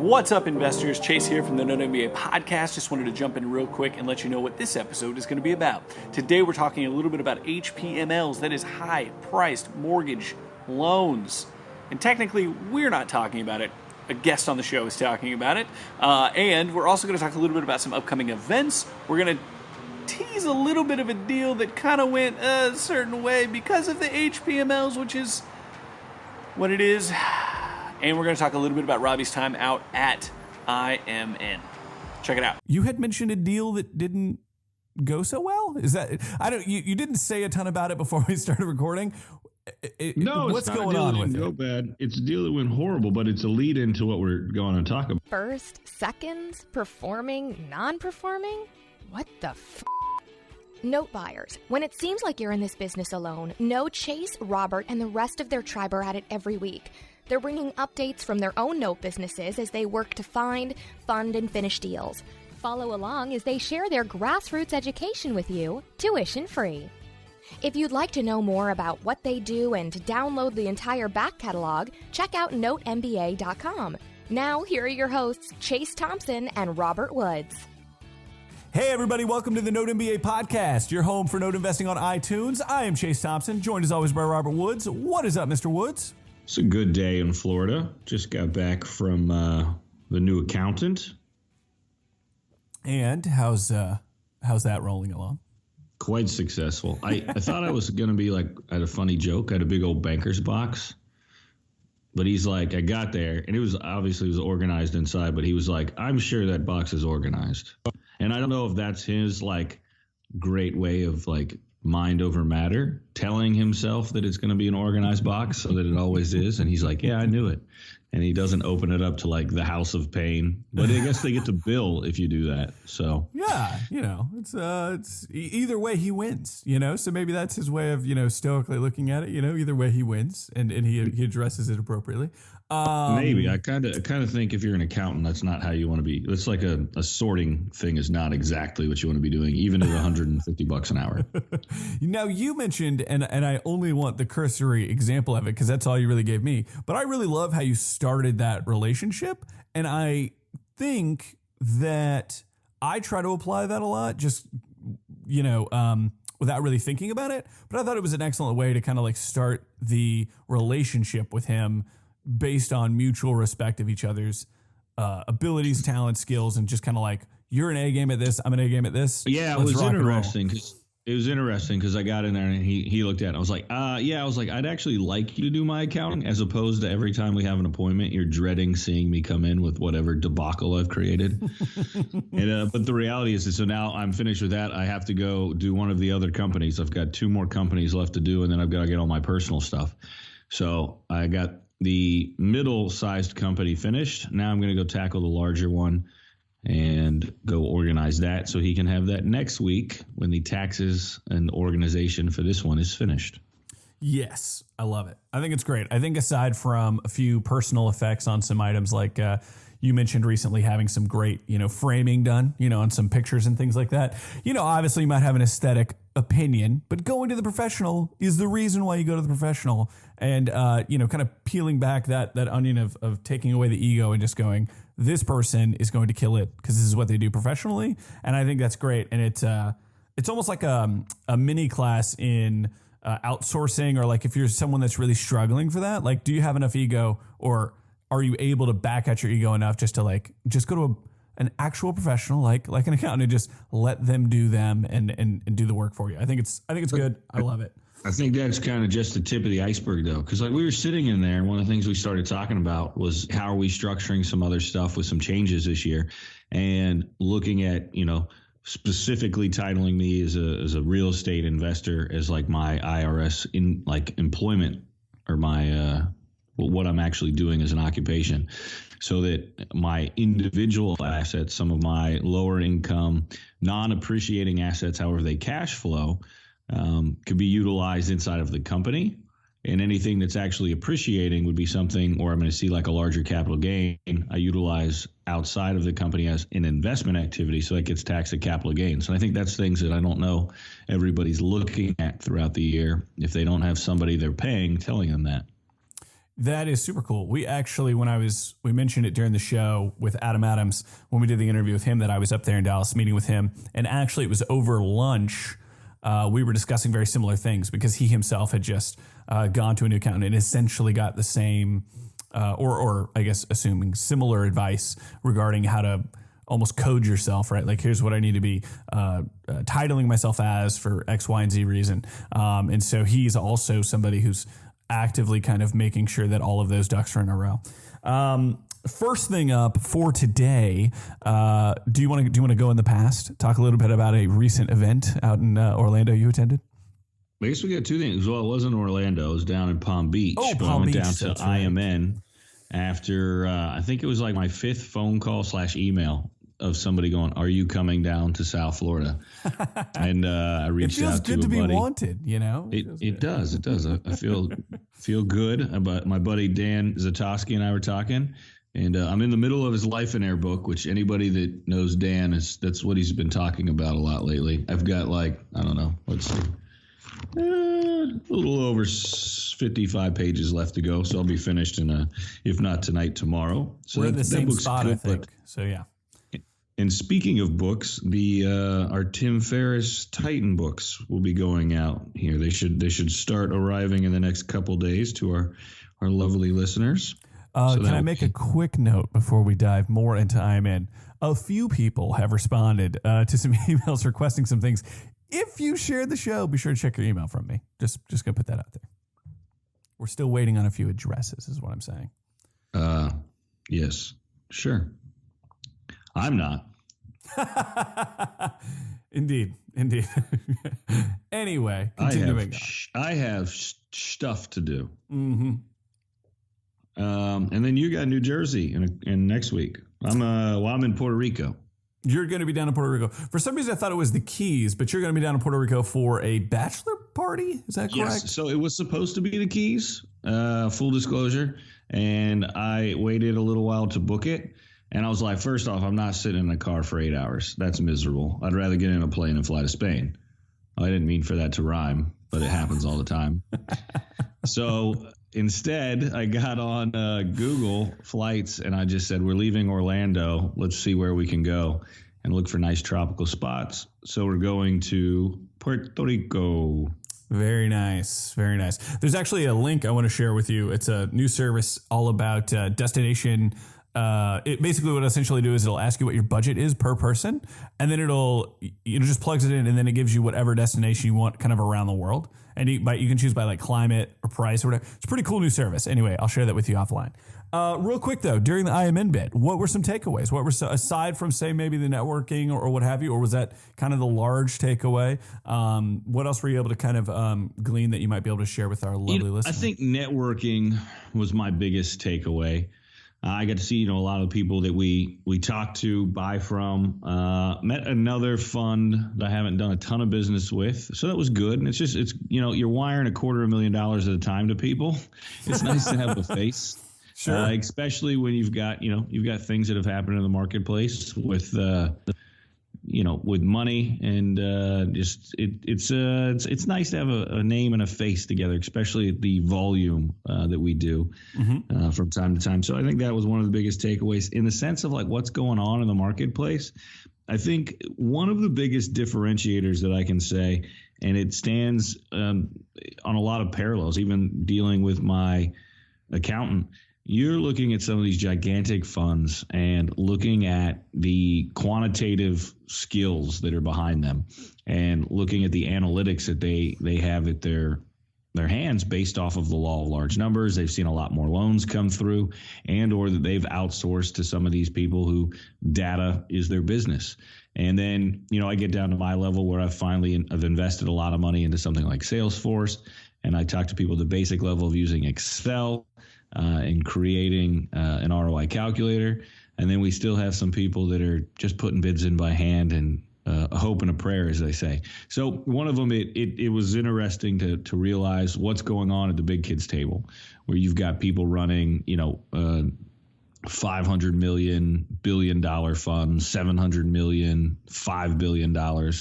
What's up, investors? Chase here from the MBA podcast. Just wanted to jump in real quick and let you know what this episode is going to be about. Today, we're talking a little bit about HPMLs, that is high-priced mortgage loans. And technically, we're not talking about it. A guest on the show is talking about it. And we're also going to talk a little bit about some upcoming events. We're going to tease a little bit of a deal that kind of went a certain way because of the HPMLs, which is what it is. And we're going to talk a little bit about Robby's time out at IMN. Check it out. You had mentioned a deal that didn't go so well. Is that you didn't say a ton about it before we started recording. No, what's it's not going a deal on that with didn't it? go bad. It's a deal that went horrible, but it's a lead into what we're going to talk about. First, seconds, performing, non-performing? What the f***? Note buyers, when it seems like you're in this business alone, know Chase, Robert, and the rest of their tribe are at it every week. They're bringing updates from their own note businesses as they work to find, fund, and finish deals. Follow along as they share their grassroots education with you, tuition free. If you'd like to know more about what they do and to download the entire back catalog, check out NoteMBA.com. Now, here are your hosts, Chase Thompson and Robert Woods. Hey everybody, welcome to the Note MBA podcast, your home for note investing on iTunes. I am Chase Thompson, joined as always by Robert Woods. What is up, Mr. Woods? It's a good day in Florida. Just got back from the new accountant. And how's that rolling along? Quite successful. I thought I was going to be like, I had a funny joke. I had a big old banker's box. But he's like, I got there, and it was organized inside, but he was like, I'm sure that box is organized. And I don't know if that's his like great way of like mind over matter, telling himself that it's going to be an organized box so that it always is. And he's like, yeah, I knew it. And he doesn't open it up to like the House of Pain, but I guess they get to bill if you do that. So yeah, it's either way he wins, so maybe that's his way of, stoically looking at it, either way he wins and he addresses it appropriately. Maybe I kind of think if you're an accountant, that's not how you want to be. It's like a sorting thing is not exactly what you want to be doing, even at $150 an hour. Now you mentioned, and I only want the cursory example of it because that's all you really gave me, but I really love how you started that relationship. And I think that I try to apply that a lot, just, without really thinking about it. But I thought it was an excellent way to kind of like start the relationship with him based on mutual respect of each other's abilities, talents, skills, and just kind of like, you're an A game at this, I'm an A game at this. Yeah, it was interesting because I got in there and he looked at it. I was like, I'd actually like you to do my accounting as opposed to every time we have an appointment, you're dreading seeing me come in with whatever debacle I've created. But the reality is that so now I'm finished with that. I have to go do one of the other companies. I've got 2 more companies left to do, and then I've got to get all my personal stuff. So I got the middle-sized company finished. Now I'm going to go tackle the larger one and go organize that so he can have that next week when the taxes and organization for this one is finished. Yes, I love it. I think it's great. I think aside from a few personal effects on some items like you mentioned recently having some great, framing done, on some pictures and things like that. Obviously you might have an aesthetic opinion, but going to the professional is the reason why you go to the professional. And, kind of peeling back that onion of taking away the ego and just going, this person is going to kill it because this is what they do professionally. And I think that's great. And it's almost like a mini class in outsourcing, or like if you're someone that's really struggling for that, like, do you have enough ego, or are you able to back out your ego enough just to just go to an actual professional, like an accountant, and just let them do them and do the work for you? I think it's good. I love it. I think that's kind of just the tip of the iceberg, though, because like we were sitting in there, and one of the things we started talking about was how are we structuring some other stuff with some changes this year, and looking at, specifically titling me as a real estate investor as like my IRS in like employment, or my what I'm actually doing as an occupation, so that my individual assets, some of my lower income, non-appreciating assets, however they cash flow, could be utilized inside of the company. And anything that's actually appreciating would be something, or I'm going to see like a larger capital gain, I utilize outside of the company as an investment activity, so it gets taxed at capital gains. And I think that's things that I don't know everybody's looking at throughout the year if they don't have somebody they're paying telling them that. That is super cool. We actually, we mentioned it during the show with Adam Adams, when we did the interview with him, that I was up there in Dallas meeting with him. And actually it was over lunch. We were discussing very similar things because he himself had just gone to a new accountant and essentially got the same, or I guess assuming similar advice regarding how to almost code yourself, right? Like, here's what I need to be titling myself as for X, Y, and Z reason. And so he's also somebody who's actively kind of making sure that all of those ducks are in a row. First thing up for today, do you want to go in the past, talk a little bit about a recent event out in Orlando you attended? I guess we got two things. Well, it wasn't Orlando. It was down in Palm Beach. Oh, but Palm Beach. I went down to IMN after, I think it was like my fifth phone call / email of somebody going, "Are you coming down to South Florida?" And I reached out to a buddy. It feels good to be wanted, you know? It does. It does. I feel good. But my buddy Dan Zatosky and I were talking, and I'm in the middle of his Life in Air book, which anybody that knows Dan, that's what he's been talking about a lot lately. I've got like, I don't know, let's see, a little over 55 pages left to go, so I'll be finished if not tonight, tomorrow. So we're in the same spot, I think. So yeah. And speaking of books, our Tim Ferriss Titan books will be going out here. They should start arriving in the next couple days to our lovely listeners. Can I make a quick note before we dive more into IMN? A few people have responded to some emails requesting some things. If you shared the show, be sure to check your email from me. Just gonna put that out there. We're still waiting on a few addresses, is what I'm saying. Yes, sure. I'm not. Indeed. Anyway, continuing. I have stuff to do. Mm-hmm. And then you got New Jersey in next week. I'm in Puerto Rico. You're going to be down in Puerto Rico. For some reason, I thought it was the Keys, but you're going to be down in Puerto Rico for a bachelor party. Is that correct? Yes. So it was supposed to be the Keys, full disclosure. And I waited a little while to book it. And I was like, first off, I'm not sitting in a car for 8 hours. That's miserable. I'd rather get in a plane and fly to Spain. I didn't mean for that to rhyme, but it happens all the time. So instead, I got on Google Flights, and I just said, we're leaving Orlando. Let's see where we can go and look for nice tropical spots. So we're going to Puerto Rico. Very nice. Very nice. There's actually a link I want to share with you. It's a new service all about destination. It basically what it'll essentially do is it'll ask you what your budget is per person, and then it'll just plugs it in, and then it gives you whatever destination you want kind of around the world. And you can choose by like climate or price or whatever. It's a pretty cool new service. Anyway, I'll share that with you offline. Real quick though, during the IMN bit, what were some takeaways? What were aside from say maybe the networking or what have you, or was that kind of the large takeaway? What else were you able to kind of glean that you might be able to share with our lovely listeners? I think networking was my biggest takeaway. I got to see, a lot of the people that we talked to, buy from, met another fund that I haven't done a ton of business with. So that was good. And it's you're wiring $250,000 at a time to people. It's nice to have a face, sure. Especially when you've got things that have happened in the marketplace with money and it's nice to have a name and a face together, especially at the volume that we do from time to time. So I think that was one of the biggest takeaways in the sense of like what's going on in the marketplace. I think one of the biggest differentiators that I can say, and it stands on a lot of parallels, even dealing with my accountant, you're looking at some of these gigantic funds and looking at the quantitative skills that are behind them and looking at the analytics that they have at their hands based off of the law of large numbers. They've seen a lot more loans come through and or that they've outsourced to some of these people who data is their business. And then, I get down to my level where I've invested a lot of money into something like Salesforce, and I talk to people at the basic level of using Excel and creating an ROI calculator. And then we still have some people that are just putting bids in by hand and a hope and a prayer, as they say. So one of them, it was interesting to realize what's going on at the big kids table, where you've got people running, $500 million, $1 billion funds, $700 million, $5 billion. A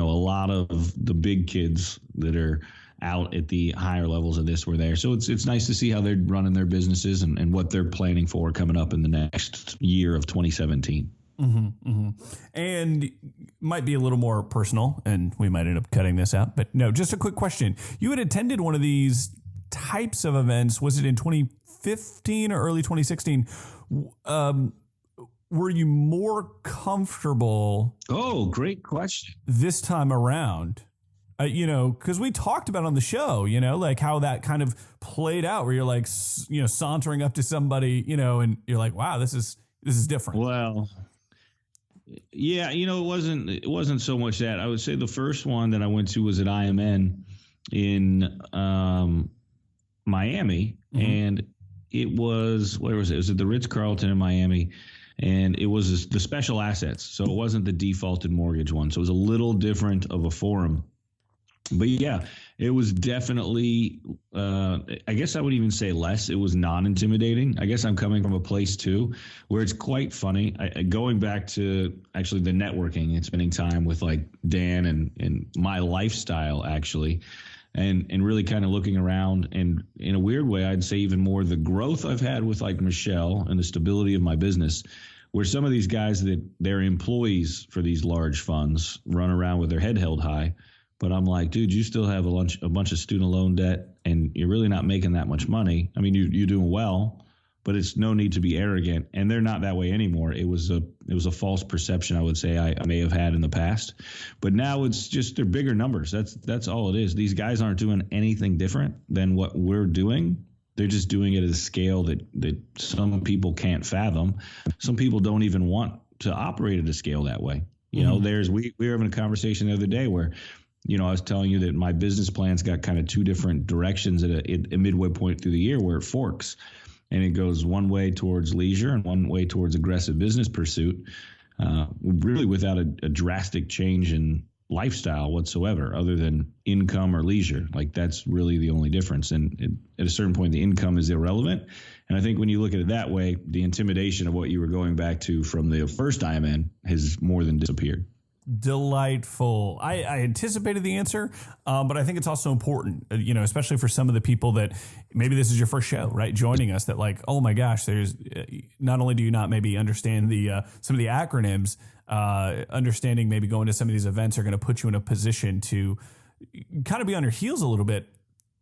lot of the big kids that are out at the higher levels of this were there. So it's nice to see how they're running their businesses and what they're planning for coming up in the next year of 2017. And might be a little more personal, and we might end up cutting this out. But no, just a quick question. You had attended one of these types of events. Was it in 2015 or early 2016? Were you more comfortable? Oh, great question. This time around, because we talked about on the show, like how that kind of played out, where you're like, sauntering up to somebody, and you're like, wow, this is different. Well, yeah, it wasn't so much that. I would say the first one that I went to was at IMN in Miami, and it was, where was it? It was at the Ritz-Carlton in Miami, and it was the special assets. So it wasn't the defaulted mortgage one. So it was a little different of a forum. But yeah, it was definitely, I guess I would even say less. It was non-intimidating. I guess I'm coming from a place too where it's quite funny. Going back to actually the networking and spending time with like Dan and my lifestyle actually, and really kind of looking around, and in a weird way, I'd say even more the growth I've had with like Michelle and the stability of my business, where some of these guys that they're employees for these large funds run around with their head held high. But I'm like, dude, you still have a bunch of student loan debt, and you're really not making that much money. I mean, you're doing well, but it's no need to be arrogant. And they're not that way anymore. It was a false perception, I would say, I may have had in the past. But now it's just they're bigger numbers. That's all it is. These guys aren't doing anything different than what we're doing. They're just doing it at a scale that some people can't fathom. Some people don't even want to operate at a scale that way. We were having a conversation the other day where, I was telling you that my business plan's got kind of two different directions at a midway point through the year where it forks. And it goes one way towards leisure and one way towards aggressive business pursuit, really without a drastic change in lifestyle whatsoever other than income or leisure. Like that's really the only difference. And at a certain point, the income is irrelevant. And I think when you look at it that way, the intimidation of what you were going back to from the first IMN has more than disappeared. Delightful. I anticipated the answer, but I think it's also important, especially for some of the people that maybe this is your first show, right? Joining us, that like, oh my gosh, there's not only do you not maybe understand the some of the acronyms, understanding maybe going to some of these events are going to put you in a position to kind of be on your heels a little bit.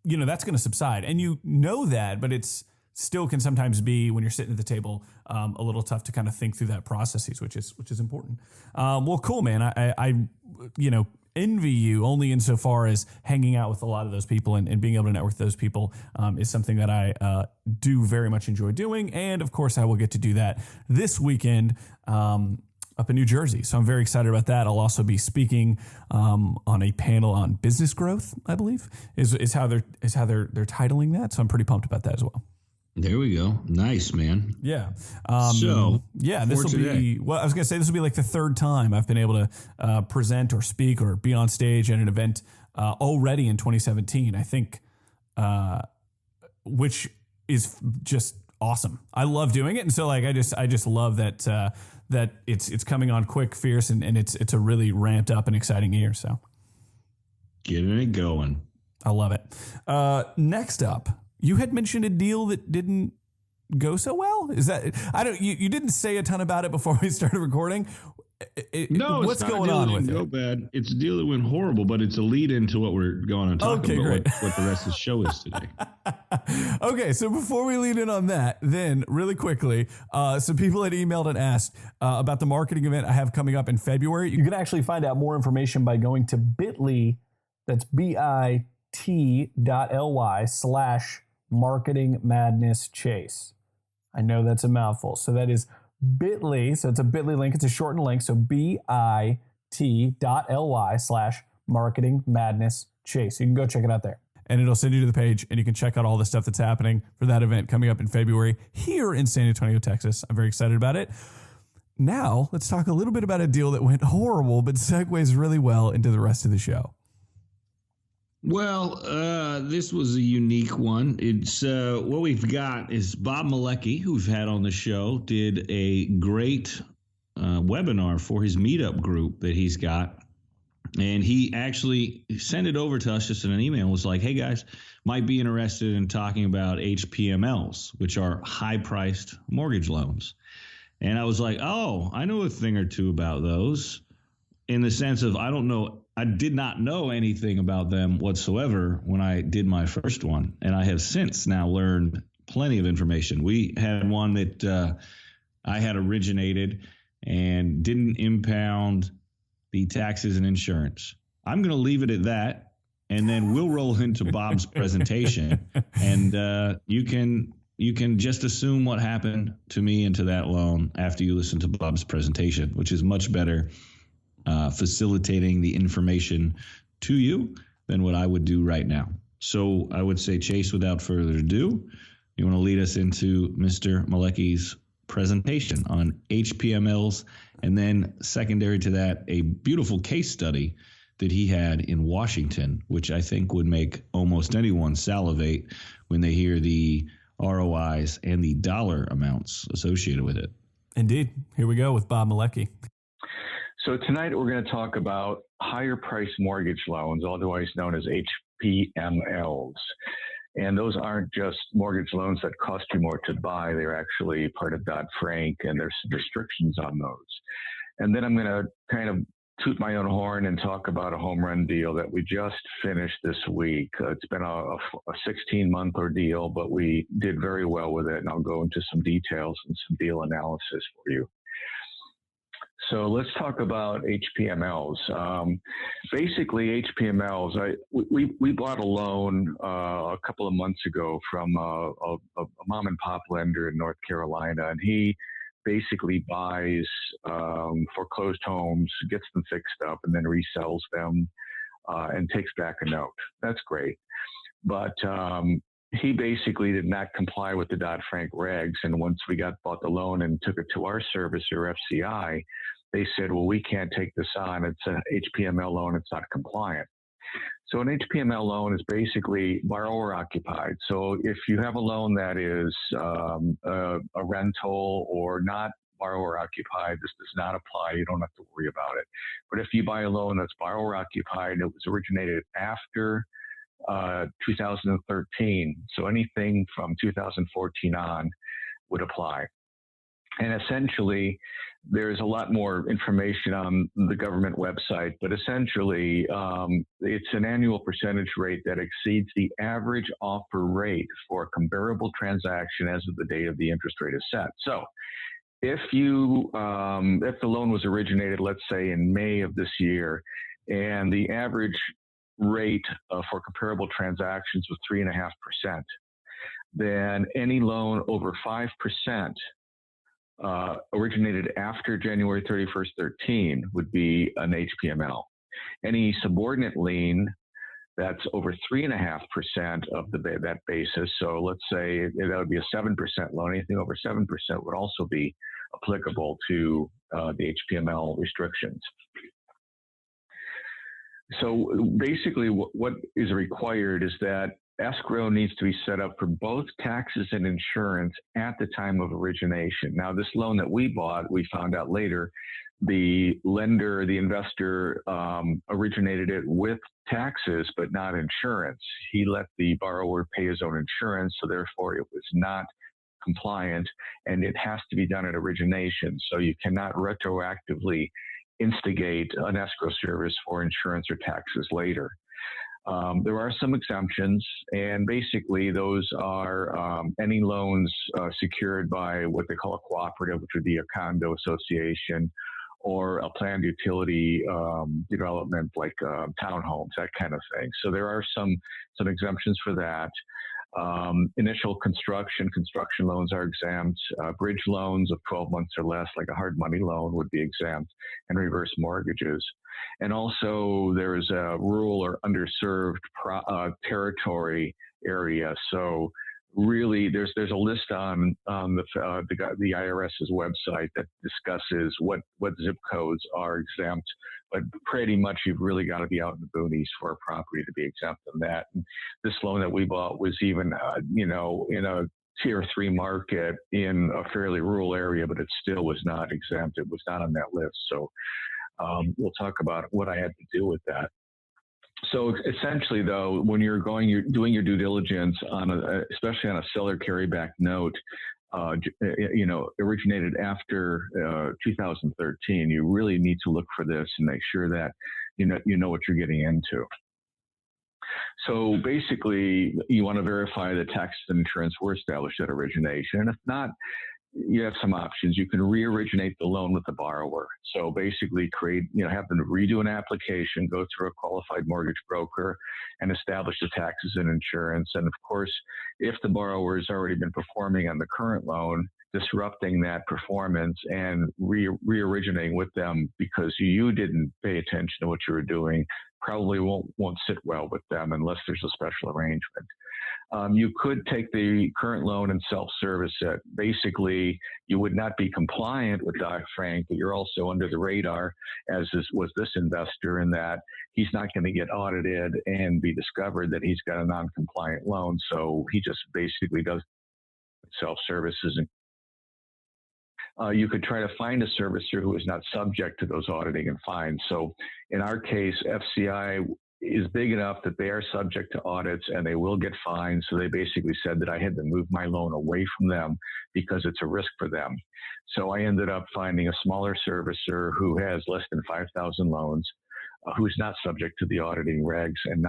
That's going to subside, and that, but it's still can sometimes be, when you're sitting at the table, a little tough to kind of think through that processes, which is important. Well, cool, man. I envy you only insofar as hanging out with a lot of those people and being able to network with those people is something that I do very much enjoy doing. And of course, I will get to do that this weekend up in New Jersey. So I'm very excited about that. I'll also be speaking on a panel on business growth, I believe, is how they're titling that. So I'm pretty pumped about that as well. There we go. Nice, man. Yeah. This will be, I was going to say, this will be like the third time I've been able to present or speak or be on stage at an event already in 2017, I think, which is just awesome. I love doing it. And so like, I just love that, that it's coming on quick, fierce, and it's a really ramped up and exciting year. So getting it going. I love it. Next up, you had mentioned a deal that didn't go so well. Is that you didn't say a ton about it before we started recording. No, what's it's not going a deal on that with didn't it? go bad. It's a deal that went horrible, but it's a lead into what we're going on talking about. Great. What the rest of the show is today. Okay, so before we lead in on that, then really quickly, some people had emailed and asked about the marketing event I have coming up in February. You can actually find out more information by going to bit.ly. That's bit.ly/Marketing Madness Chase. I know that's a mouthful. So that is bit.ly. So it's a bit.ly link. It's a shortened link. So bit.ly/Marketing Madness Chase. You can go check it out there. And it'll send you to the page, and you can check out all the stuff that's happening for that event coming up in February here in San Antonio, Texas. I'm very excited about it. Now, let's talk a little bit about a deal that went horrible, but segues really well into the rest of the show. Well, this was a unique one. It's what we've got is Bob Malecki, who we've had on the show, did a great webinar for his meetup group that he's got. And he actually sent it over to us just in an email. Was like, hey guys, might be interested in talking about HPMLs, which are high priced mortgage loans. And I was like, oh, I know a thing or two about those, in the sense of I did not know anything about them whatsoever when I did my first one. And I have since now learned plenty of information. We had one that I had originated and didn't impound the taxes and insurance. I'm going to leave it at that, and then we'll roll into Bob's presentation, and you can just assume what happened to me and to that loan after you listen to Bob's presentation, which is much better facilitating the information to you than what I would do right now. So I would say, Chase, without further ado, you want to lead us into Mr. Malecki's presentation on HPMLs, and then secondary to that, a beautiful case study that he had in Washington, which I think would make almost anyone salivate when they hear the ROIs and the dollar amounts associated with it. Indeed. Here we go with Bob Malecki. So tonight we're going to talk about higher price mortgage loans, otherwise known as HPMLs. And those aren't just mortgage loans that cost you more to buy. They're actually part of Dodd-Frank, and there's restrictions on those. And then I'm going to kind of toot my own horn and talk about a home run deal that we just finished this week. It's been a 16-month ordeal, but we did very well with it. And I'll go into some details and some deal analysis for you. So let's talk about HPMLs. Basically, HPMLs, we bought a loan a couple of months ago from a mom and pop lender in North Carolina, and he basically buys foreclosed homes, gets them fixed up, and then resells them and takes back a note. That's great. But he basically did not comply with the Dodd-Frank regs. And once we bought the loan and took it to our servicer, FCI, they said, well, we can't take this on. It's an HPML loan. It's not compliant. So an HPML loan is basically borrower occupied. So if you have a loan that is a rental or not borrower occupied, this does not apply. You don't have to worry about it. But if you buy a loan that's borrower occupied, it was originated after 2013. So anything from 2014 on would apply. And essentially, there's a lot more information on the government website, but essentially, it's an annual percentage rate that exceeds the average offer rate for a comparable transaction as of the date of the interest rate is set. So if the loan was originated, let's say in May of this year, and the average rate for comparable transactions was 3.5%, then any loan over 5% originated after January 31st, 13 would be an HPML. Any subordinate lien that's over 3.5% of that basis, so let's say that would be a 7% loan, anything over 7% would also be applicable to the HPML restrictions. So basically what is required is that escrow needs to be set up for both taxes and insurance at the time of origination. Now, this loan that we bought, we found out later, the lender, the investor, originated it with taxes, but not insurance. He let the borrower pay his own insurance, so therefore it was not compliant, and it has to be done at origination. So you cannot retroactively instigate an escrow service for insurance or taxes later. There are some exemptions, and basically those are any loans secured by what they call a cooperative, which would be a condo association, or a planned utility development like townhomes, that kind of thing. So there are some exemptions for that. Initial construction loans are exempt. Bridge loans of 12 months or less, like a hard money loan, would be exempt, and reverse mortgages. And also there is a rural or underserved territory area. So really, there's a list on the IRS's website that discusses what zip codes are exempt, but pretty much you've really got to be out in the boonies for a property to be exempt from that. And this loan that we bought was even, in a tier 3 market in a fairly rural area, but it still was not exempt. It was not on that list. So We'll talk about what I had to do with that. So essentially, though, when you're doing your due diligence on especially on a seller carryback note, originated after 2013, you really need to look for this and make sure that you know what you're getting into. So basically, you want to verify that taxes and insurance were established at origination. And if not, you have some options. You can re-originate the loan with the borrower. So basically have them redo an application, go through a qualified mortgage broker, and establish the taxes and insurance. And of course, if the borrower has already been performing on the current loan, disrupting that performance and re-originating with them because you didn't pay attention to what you were doing probably won't sit well with them unless there's a special arrangement. You could take the current loan and self-service it. Basically, you would not be compliant with Dodd-Frank, but you're also under the radar, as was this investor, in that he's not going to get audited and be discovered that he's got a non-compliant loan. So he just basically does self-services. You could try to find a servicer who is not subject to those auditing and fines. So in our case, FCI is big enough that they are subject to audits and they will get fined. So they basically said that I had to move my loan away from them because it's a risk for them. So I ended up finding a smaller servicer who has less than 5,000 loans, who's not subject to the auditing regs and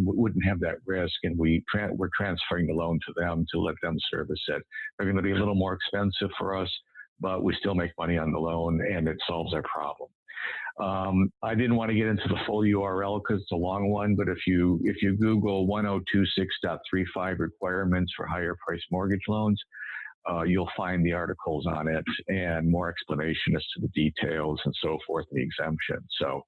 wouldn't have that risk. And we're transferring the loan to them to let them service it. They're going to be a little more expensive for us, but we still make money on the loan and it solves our problem. I didn't want to get into the full URL because it's a long one, but if you Google 1026.35 requirements for higher price mortgage loans, you'll find the articles on it and more explanation as to the details and so forth, and the exemption. So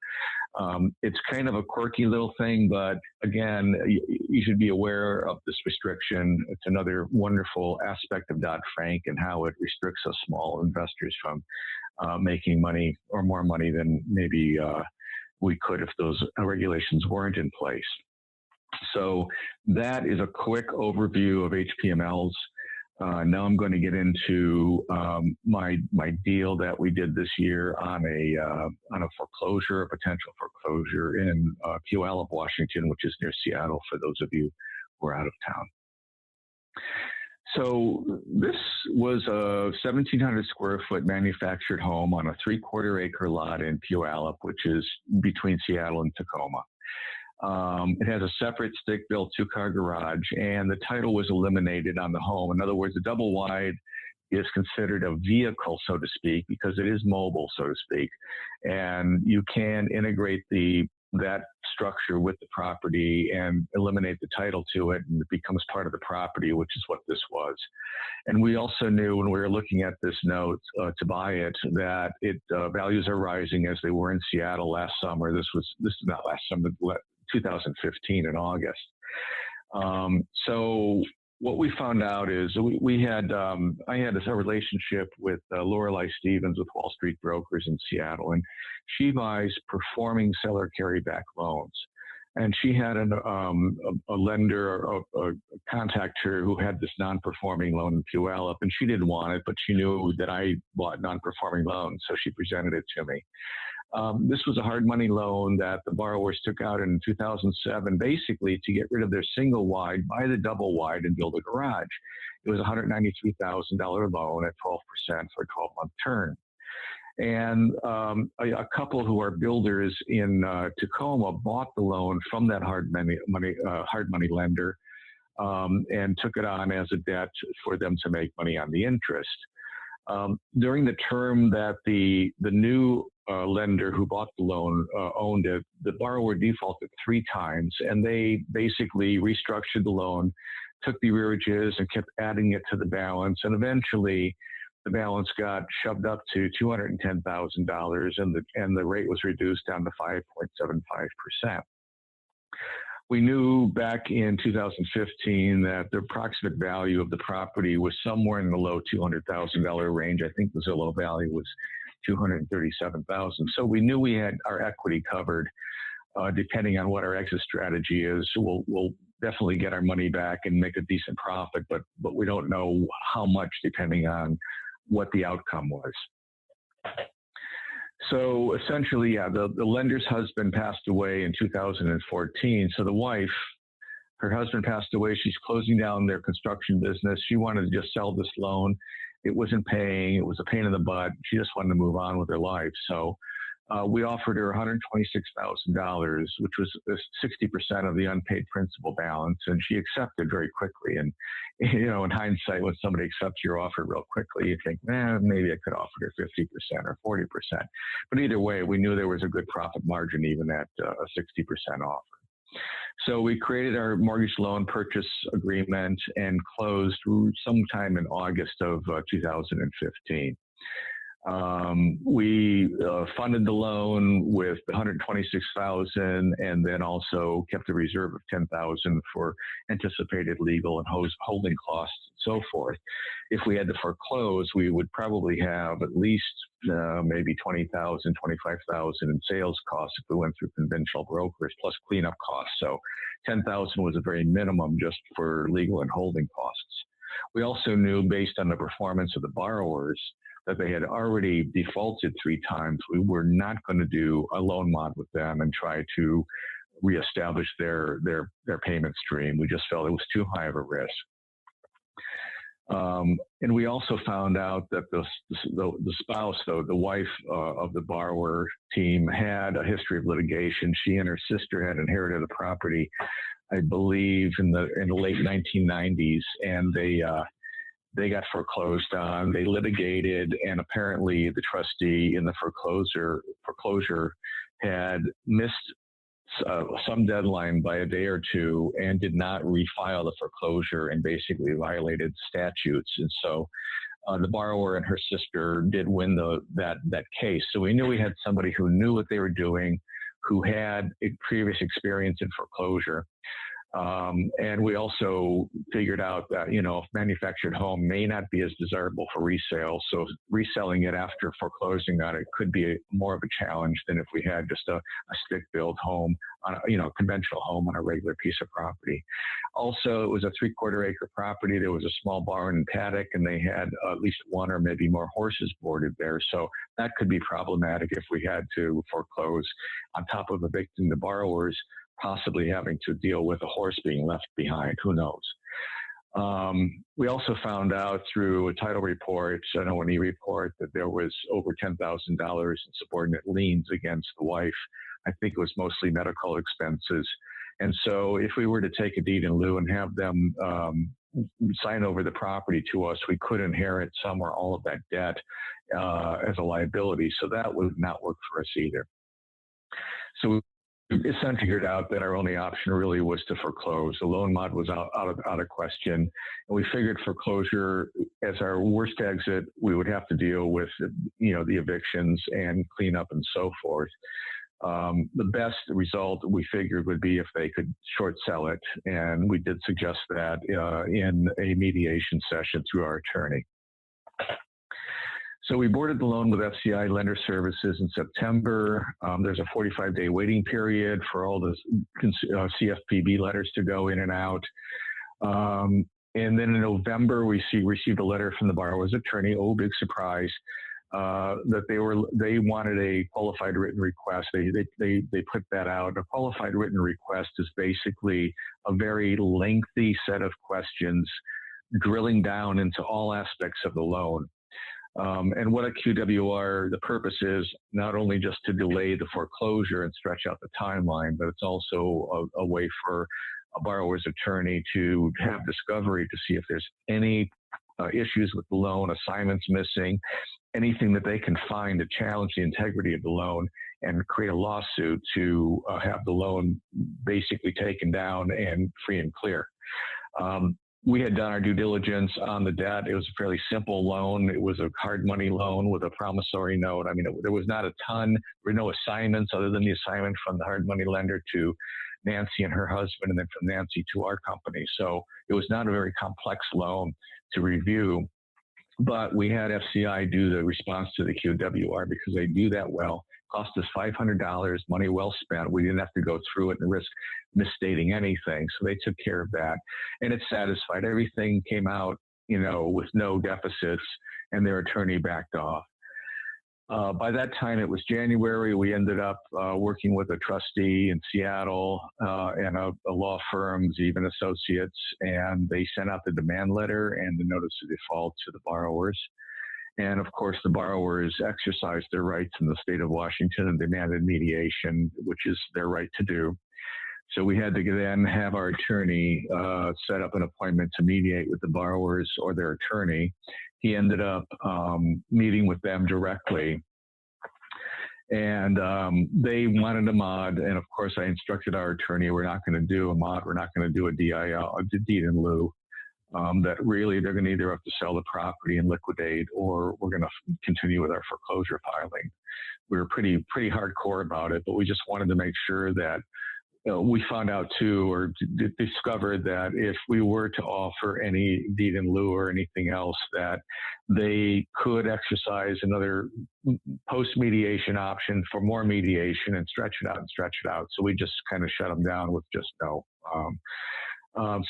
it's kind of a quirky little thing, but again, you should be aware of this restriction. It's another wonderful aspect of Dodd-Frank and how it restricts us small investors from making money or more money than maybe we could if those regulations weren't in place. So that is a quick overview of HPMLs. Now I'm going to get into my deal that we did this year on a foreclosure, a potential foreclosure in Puyallup, Washington, which is near Seattle, for those of you who are out of town. So this was a 1,700 square foot manufactured home on a 3/4 acre lot in Puyallup, which is between Seattle and Tacoma. It has a separate stick-built 2-car garage, and the title was eliminated on the home. In other words, the double wide is considered a vehicle, so to speak, because it is mobile, so to speak, and you can integrate that structure with the property and eliminate the title to it, and it becomes part of the property, which is what this was. And we also knew when we were looking at this note to buy it that values are rising as they were in Seattle last summer. This is not last summer, 2015 in August. So what we found out is I had a relationship with Lorelei Stevens with Wall Street Brokers in Seattle, and she buys performing seller carryback loans. And she had a lender, a contactor who had this non-performing loan in Puyallup, and she didn't want it, but she knew that I bought non-performing loans, so she presented it to me. This was a hard money loan that the borrowers took out in 2007, basically to get rid of their single wide, buy the double wide, and build a garage. It was a $193,000 loan at 12% for a 12-month term. And a couple who are builders in Tacoma bought the loan from that hard money lender and took it on as a debt for them to make money on the interest. During the term that the new lender who bought the loan owned it, the borrower defaulted 3 times, and they basically restructured the loan, took the arrearages and kept adding it to the balance, and eventually the balance got shoved up to $210,000, and the rate was reduced down to 5.75%. We knew back in 2015 that the approximate value of the property was somewhere in the low $200,000 range. I think the Zillow value was $237,000. So we knew we had our equity covered. Depending on what our exit strategy is, we'll definitely get our money back and make a decent profit, but we don't know how much depending on what the outcome was. So essentially, yeah, the lender's husband passed away in 2014. So the wife, her husband passed away. She's closing down their construction business. She wanted to just sell this loan. It wasn't paying. It was a pain in the butt. She just wanted to move on with her life. So we offered her $126,000, which was 60% of the unpaid principal balance, and she accepted very quickly. And you know, in hindsight, when somebody accepts your offer real quickly, you think, maybe I could offer her 50% or 40%. But either way, we knew there was a good profit margin even at a 60% offer. So we created our mortgage loan purchase agreement and closed sometime in August of 2015. We funded the loan with $126,000 and then also kept a reserve of $10,000 for anticipated legal and holding costs and so forth. If we had to foreclose, we would probably have at least maybe $20,000, $25,000 in sales costs if we went through conventional brokers plus cleanup costs. So $10,000 was a very minimum just for legal and holding costs. We also knew, based on the performance of the borrowers, that they had already defaulted 3 times. We were not going to do a loan mod with them and try to reestablish their payment stream. We just felt it was too high of a risk. And we also found out that the spouse, though, the wife of the borrower team, had a history of litigation. She and her sister had inherited a property, I believe, in the late 1990s, and they got foreclosed on. They litigated, and apparently the trustee in the foreclosure had missed some deadline by a day or two and did not refile the foreclosure and basically violated statutes. And so the borrower and her sister did win that case. So we knew we had somebody who knew what they were doing, who had a previous experience in foreclosure. And we also figured out that, you know, manufactured home may not be as desirable for resale. So reselling it after foreclosing on it could be more of a challenge than if we had just a stick-built home, on a conventional home on a regular piece of property. Also, it was a 3/4 acre property. There was a small barn and paddock, and they had at least 1 or maybe more horses boarded there. So that could be problematic if we had to foreclose, on top of evicting the borrowers, possibly having to deal with a horse being left behind. Who knows? We also found out through a title report, an O&E report, that there was over $10,000 in subordinate liens against the wife. I think it was mostly medical expenses. And so if we were to take a deed in lieu and have them sign over the property to us, we could inherit some or all of that debt as a liability. So that would not work for us either. So we essentially figured out that our only option really was to foreclose. The loan mod was out of question. And we figured foreclosure as our worst exit. We would have to deal with, the evictions and cleanup and so forth. The best result we figured would be if they could short sell it. And we did suggest that in a mediation session through our attorney. So we boarded the loan with FCI Lender Services in September. There's a 45-day waiting period for all the CFPB letters to go in and out. And then in November, we received a letter from the borrower's attorney. Oh, big surprise! That they wanted a qualified written request. They put that out. A qualified written request is basically a very lengthy set of questions, drilling down into all aspects of the loan. And what a QWR, the purpose is not only just to delay the foreclosure and stretch out the timeline, but it's also a way for a borrower's attorney to have discovery to see if there's any issues with the loan, assignments missing, anything that they can find to challenge the integrity of the loan and create a lawsuit to have the loan basically taken down and free and clear. We had done our due diligence on the debt. It was a fairly simple loan. It was a hard money loan with a promissory note. I mean, there was not a ton. There were no assignments other than the assignment from the hard money lender to Nancy and her husband, and then from Nancy to our company. So it was not a very complex loan to review. But we had FCI do the response to the QWR because they do that well. Cost us $500, money well spent. We didn't have to go through it and risk misstating anything. So they took care of that. And it's satisfied. Everything came out, with no deficits, and their attorney backed off. By that time, it was January. We ended up working with a trustee in Seattle and a law firm, Zeven Associates, and they sent out the demand letter and the notice of default to the borrowers. And of course, the borrowers exercised their rights in the state of Washington and demanded mediation, which is their right to do. So we had to then have our attorney set up an appointment to mediate with the borrowers or their attorney. He ended up meeting with them directly. And they wanted a mod. And of course, I instructed our attorney, we're not going to do a mod. We're not going to do a DIL, a deed in lieu. That really they're going to either have to sell the property and liquidate, or we're going to continue with our foreclosure filing. We were pretty hardcore about it, but we just wanted to make sure that we found out too, or discovered that if we were to offer any deed in lieu or anything else, that they could exercise another post-mediation option for more mediation and stretch it out. So we just kind of shut them down with just no.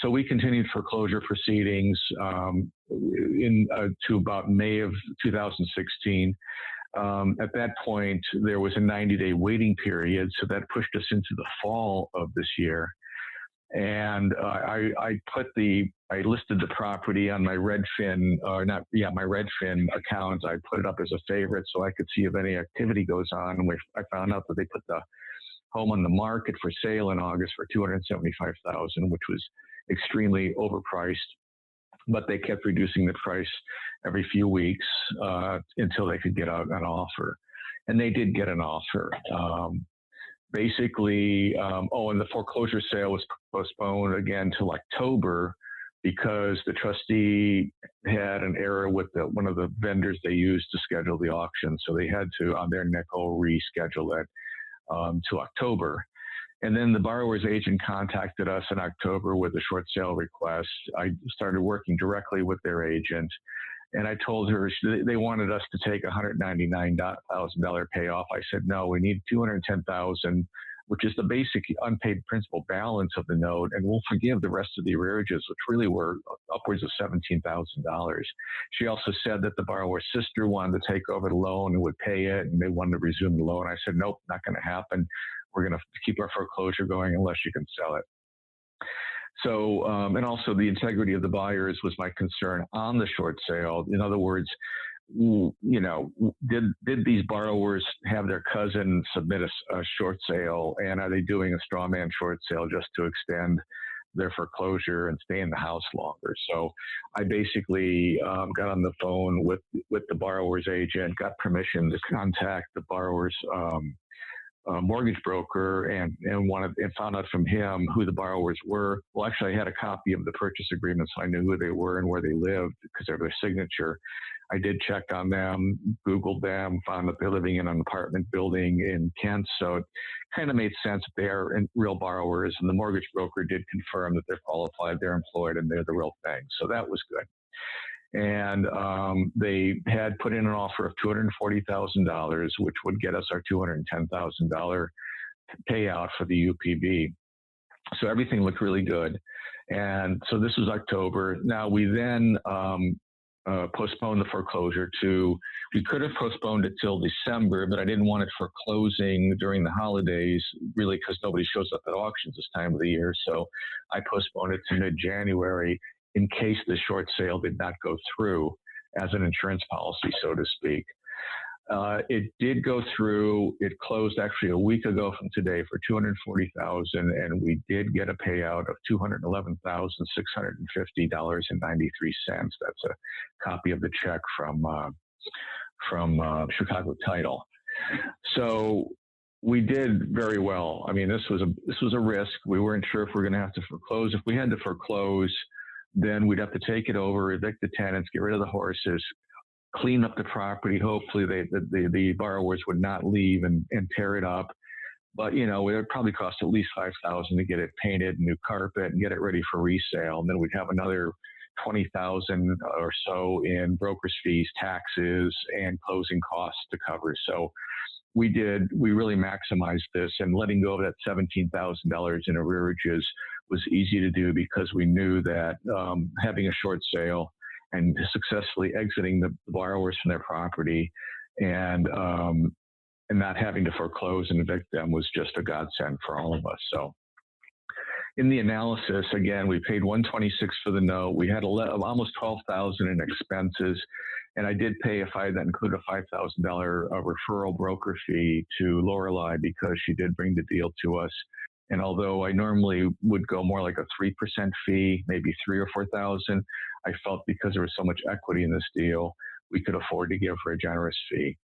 So we continued foreclosure proceedings to about May of 2016. At that point, there was a 90-day waiting period, so that pushed us into the fall of this year. And I listed the property on my Redfin, my Redfin account. I put it up as a favorite so I could see if any activity goes on. And I found out that they put the home on the market for sale in August for $275,000, which was extremely overpriced. But they kept reducing the price every few weeks until they could get out an offer. And they did get an offer. And the foreclosure sale was postponed again till October because the trustee had an error with one of the vendors they used to schedule the auction. So they had to, on their nickel, reschedule it to October. And then the borrower's agent contacted us in October with a short sale request. I started working directly with their agent, and I told her they wanted us to take $199,000 payoff. I said, no, we need $210,000, which is the basic unpaid principal balance of the note, and we'll forgive the rest of the arrearages, which really were upwards of $17,000. She also said that the borrower's sister wanted to take over the loan and would pay it, and they wanted to resume the loan. I said, nope, not going to happen. We're going to keep our foreclosure going unless you can sell it. So, and also the integrity of the buyers was my concern on the short sale. In other words, did these borrowers have their cousin submit a short sale, and are they doing a straw man short sale just to extend their foreclosure and stay in the house longer? So I basically got on the phone with the borrower's agent, got permission to contact the borrower's mortgage broker and found out from him who the borrowers were. Well, actually, I had a copy of the purchase agreement, so I knew who they were and where they lived because of their signature. I did check on them, Googled them, found that they're living in an apartment building in Kent. So it kind of made sense that they are real borrowers. And the mortgage broker did confirm that they're qualified, they're employed, and they're the real thing. So that was good. And they had put in an offer of $240,000, which would get us our $210,000 payout for the UPB. So everything looked really good. And so this was October. Now we then postponed the foreclosure we could have postponed it till December, but I didn't want it for closing during the holidays, really, because nobody shows up at auctions this time of the year. So I postponed it to mid-January in case the short sale did not go through as an insurance policy, so to speak. It did go through. It closed actually a week ago from today for $240,000, and we did get a payout of $211,650.93. That's a copy of the check from Chicago Title. So we did very well. I mean, this was a risk. We weren't sure if we were going to have to foreclose. If we had to foreclose, then we'd have to take it over, evict the tenants, get rid of the horses, clean up the property. Hopefully the borrowers would not leave and tear it up. But, it would probably cost at least $5,000 to get it painted, new carpet, and get it ready for resale. And then we'd have another $20,000 or so in broker's fees, taxes, and closing costs to cover. So we really maximized this, and letting go of that $17,000 in arrearages was easy to do because we knew that having a short sale and successfully exiting the borrowers from their property and not having to foreclose and evict them was just a godsend for all of us. So in the analysis, again, we paid $126 for the note. We had almost $12,000 in expenses, and I did pay that included a $5,000 referral broker fee to Lorelei because she did bring the deal to us. And although I normally would go more like a 3% fee, maybe $3,000 or $4,000, I felt because there was so much equity in this deal, we could afford to give her a generous fee.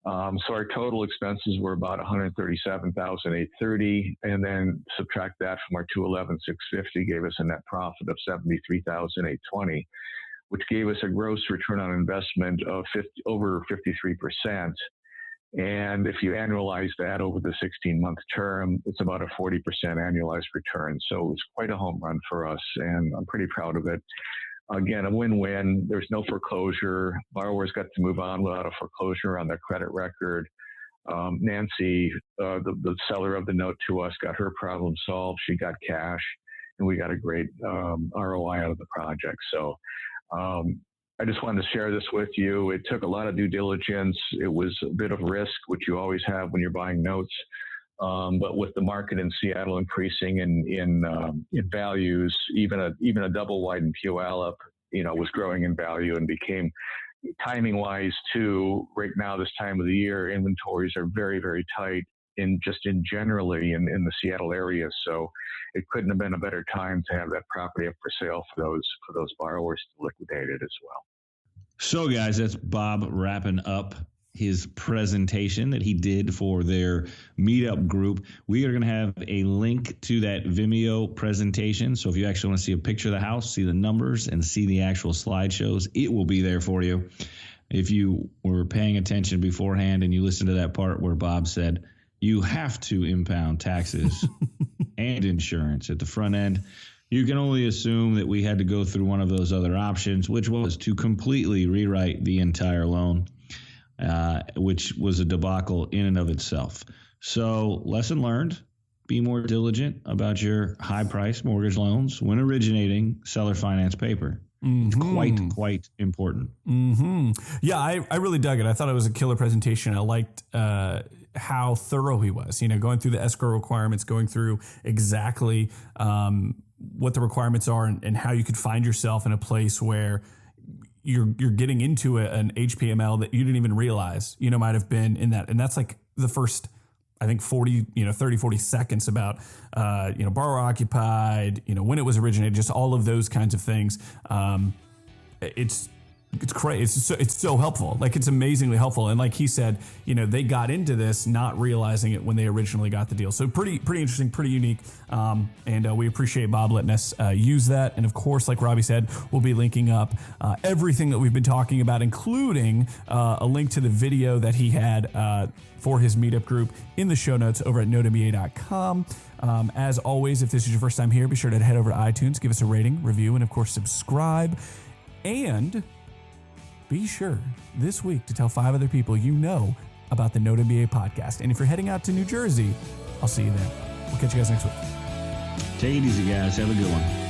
So our total expenses were about $137,830, and then subtract that from our $211,650 gave us a net profit of $73,820, which gave us a gross return on investment of over 53%. And if you annualize that over the 16-month term, it's about a 40% annualized return. So it was quite a home run for us, and I'm pretty proud of it. Again, a win-win. There's no foreclosure. Borrowers got to move on without a foreclosure on their credit record. Nancy, the seller of the note to us, got her problem solved. She got cash, and we got a great ROI out of the project. So I just wanted to share this with you. It took a lot of due diligence. It was a bit of risk, which you always have when you're buying notes. But with the market in Seattle increasing in values, even a double widened POL was growing in value and became timing wise too. Right now, this time of the year, inventories are very, very tight generally in the Seattle area. So it couldn't have been a better time to have that property up for sale for those borrowers to liquidate it as well. So guys, that's Bob wrapping up his presentation that he did for their meetup group. We are going to have a link to that Vimeo presentation. So if you actually want to see a picture of the house, see the numbers, and see the actual slideshows, it will be there for you. If you were paying attention beforehand and you listened to that part where Bob said, you have to impound taxes and insurance at the front end, you can only assume that we had to go through one of those other options, which was to completely rewrite the entire loan. Which was a debacle in and of itself. So lesson learned, be more diligent about your high-priced mortgage loans when originating seller finance paper. It's quite important. Mm-hmm. Yeah, I really dug it. I thought it was a killer presentation. I liked how thorough he was, going through the escrow requirements, going through exactly what the requirements are and how you could find yourself in a place where you're getting into an HPML that you didn't even realize, might have been in that. And that's like the first, I think 40 seconds about, borrower occupied, when it was originated, just all of those kinds of things. It's crazy. It's so helpful. Like, it's amazingly helpful. And like he said, they got into this not realizing it when they originally got the deal. So pretty interesting, pretty unique. And we appreciate Bob letting us use that. And of course, like Robby said, we'll be linking up everything that we've been talking about, including a link to the video that he had for his meetup group in the show notes over at notemba.com. As always, if this is your first time here, be sure to head over to iTunes, give us a rating, review, and of course, subscribe. And be sure this week to tell 5 other people about the Note MBA podcast. And if you're heading out to New Jersey, I'll see you there. We'll catch you guys next week. Take it easy, guys. Have a good one.